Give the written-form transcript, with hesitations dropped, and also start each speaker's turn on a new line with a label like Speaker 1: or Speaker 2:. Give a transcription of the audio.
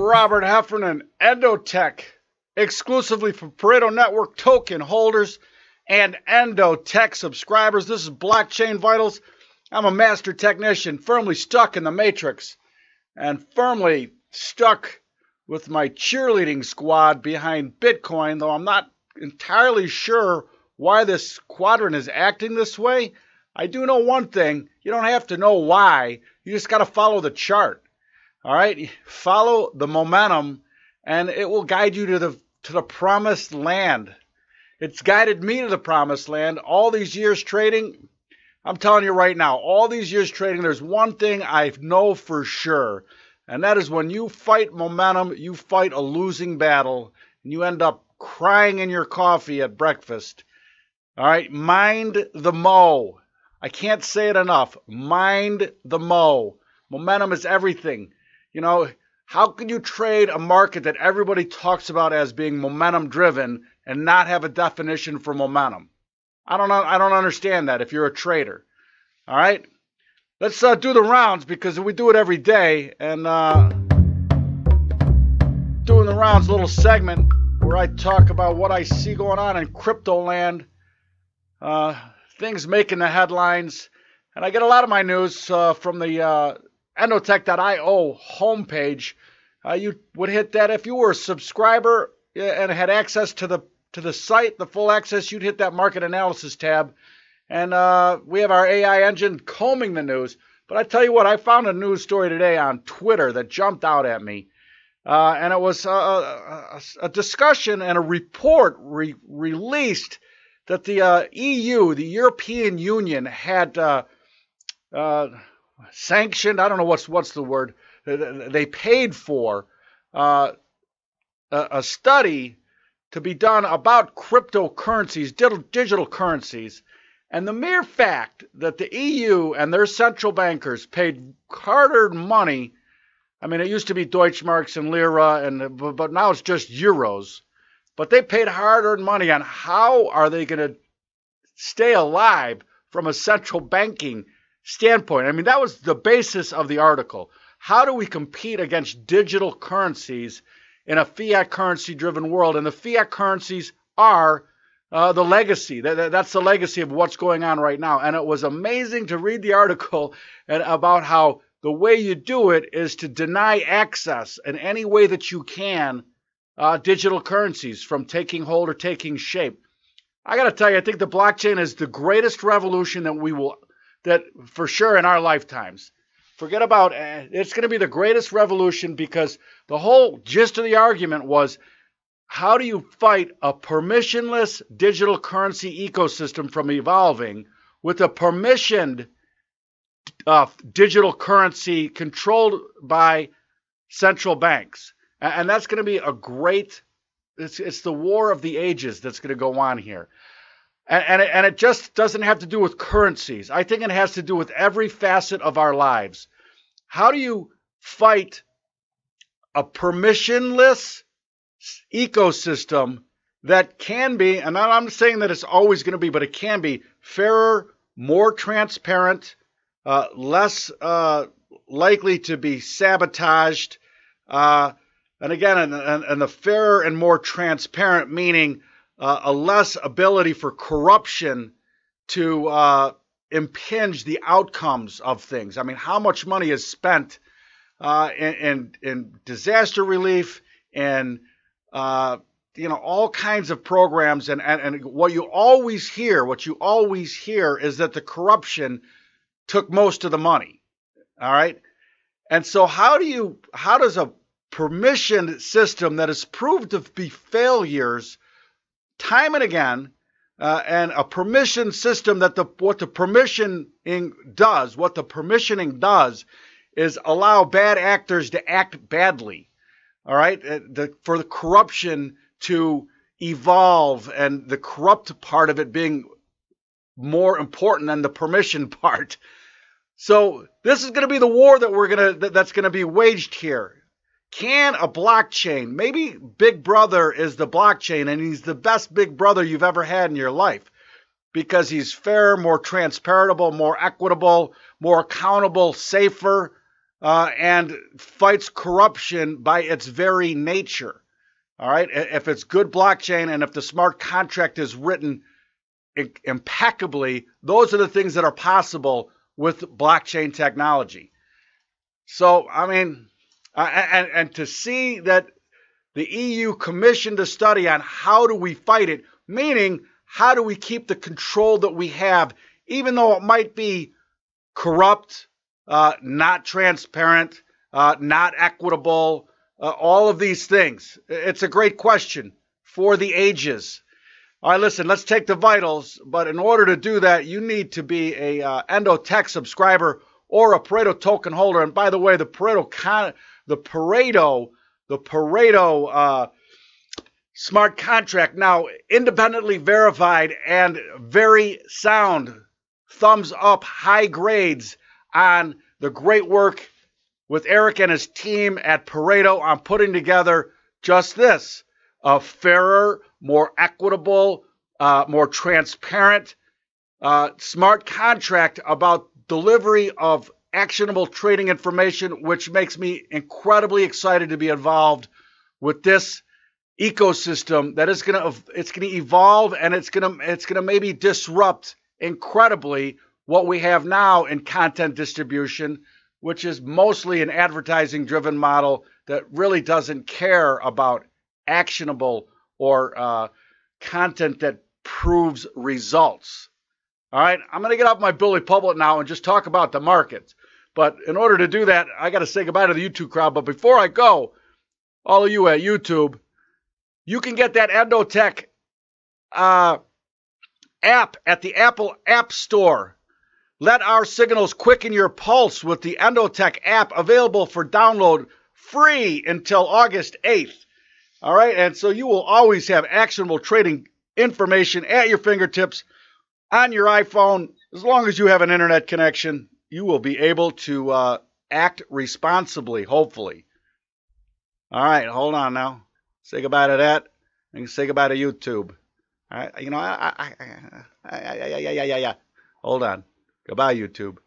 Speaker 1: Robert Heffernan, Endotech, exclusively for Pareto Network token holders and Endotech subscribers. This is Blockchain Vitals. I'm a master technician, firmly stuck in the matrix and firmly stuck with my cheerleading squad behind Bitcoin, though I'm not entirely sure why this quadrant is acting this way. I do know one thing. You don't have to know why. You just got to follow the chart. All right? Follow the momentum, and it will guide you to the promised land. It's guided me to the promised land all these years trading. I'm telling you right now, all these years trading, there's one thing I know for sure, and that is when you fight momentum, you fight a losing battle, and you end up crying in your coffee at breakfast. All right? Mind the mo. I can't say it enough. Mind the mo. Momentum is everything. You know, how can you trade a market that everybody talks about as being momentum driven and not have a definition for momentum? I don't understand that if you're a trader. All right? Let's do the rounds because we do it every day. And doing the rounds, a little segment where I talk about what I see going on in crypto land. Things making the headlines. And I get a lot of my news from the Endotech.io homepage. You would hit that if you were a subscriber and had access to the site, the full access, you'd hit that market analysis tab. And we have our AI engine combing the news. But I tell you what, I found a news story today on Twitter that jumped out at me. And it was a discussion and a report released that the EU, the European Union, had sanctioned, I don't know what's the word, they paid for a study to be done about cryptocurrencies, digital currencies. And the mere fact that the EU and their central bankers paid hard-earned money, I mean, it used to be Deutschmarks and Lira, but now it's just euros. But they paid hard-earned money on how are they going to stay alive from a central banking standpoint. I mean, that was the basis of the article. How do we compete against digital currencies in a fiat currency-driven world? And the fiat currencies are the legacy. That's the legacy of what's going on right now. And it was amazing to read the article and about how the way you do it is to deny access in any way that you can digital currencies from taking hold or taking shape. I got to tell you, I think the blockchain is the greatest revolution that for sure in our lifetimes. Forget about it's going to be the greatest revolution because the whole gist of the argument was how do you fight a permissionless digital currency ecosystem from evolving with a permissioned digital currency controlled by central banks? And that's going to be a great, it's the war of the ages that's going to go on here. And it just doesn't have to do with currencies. I think it has to do with every facet of our lives. How do you fight a permissionless ecosystem that can be, and I'm not saying that it's always going to be, but it can be fairer, more transparent, less likely to be sabotaged, and again, and the fairer and more transparent, meaning a less ability for corruption to impinge the outcomes of things. I mean, how much money is spent in disaster relief and all kinds of programs, and what you always hear is that the corruption took most of the money. All right, and so how does a permissioned system that has proved to be failures time and again, and a permission system that what the permissioning does is allow bad actors to act badly. All right, for the corruption to evolve, and the corrupt part of it being more important than the permission part. So this is going to be the war that's going to be waged here. Can a blockchain, maybe Big Brother is the blockchain, and he's the best Big Brother you've ever had in your life because he's fair, more transparable, more equitable, more accountable, safer, and fights corruption by its very nature. All right. If it's good blockchain and if the smart contract is written impeccably, those are the things that are possible with blockchain technology. So, I mean, and to see that the EU commissioned a study on how do we fight it, meaning how do we keep the control that we have, even though it might be corrupt, not transparent, not equitable, all of these things. It's a great question for the ages. All right, listen, let's take the vitals, but in order to do that, you need to be a Endotech subscriber or a Pareto token holder. And by the way, the Pareto smart contract now independently verified and very sound. Thumbs up, high grades on the great work with Eric and his team at Pareto on putting together just this, a fairer, more equitable, more transparent, smart contract about delivery of actionable trading information, which makes me incredibly excited to be involved with this ecosystem that is going to evolve, and it's going to maybe disrupt incredibly what we have now in content distribution, which is mostly an advertising driven model that really doesn't care about actionable or content that proves results. All right, I'm going to get off my Billy Public now and just talk about the markets. But in order to do that, I got to say goodbye to the YouTube crowd. But before I go, all of you at YouTube, you can get that Endotech app at the Apple App Store. Let our signals quicken your pulse with the Endotech app, available for download free until August 8th. All right, and so you will always have actionable trading information at your fingertips on your iPhone. As long as you have an internet connection, you will be able to act responsibly, hopefully. All right, hold on now. Say goodbye to that, and say goodbye to YouTube. All right, you know, Hold on. Goodbye, YouTube.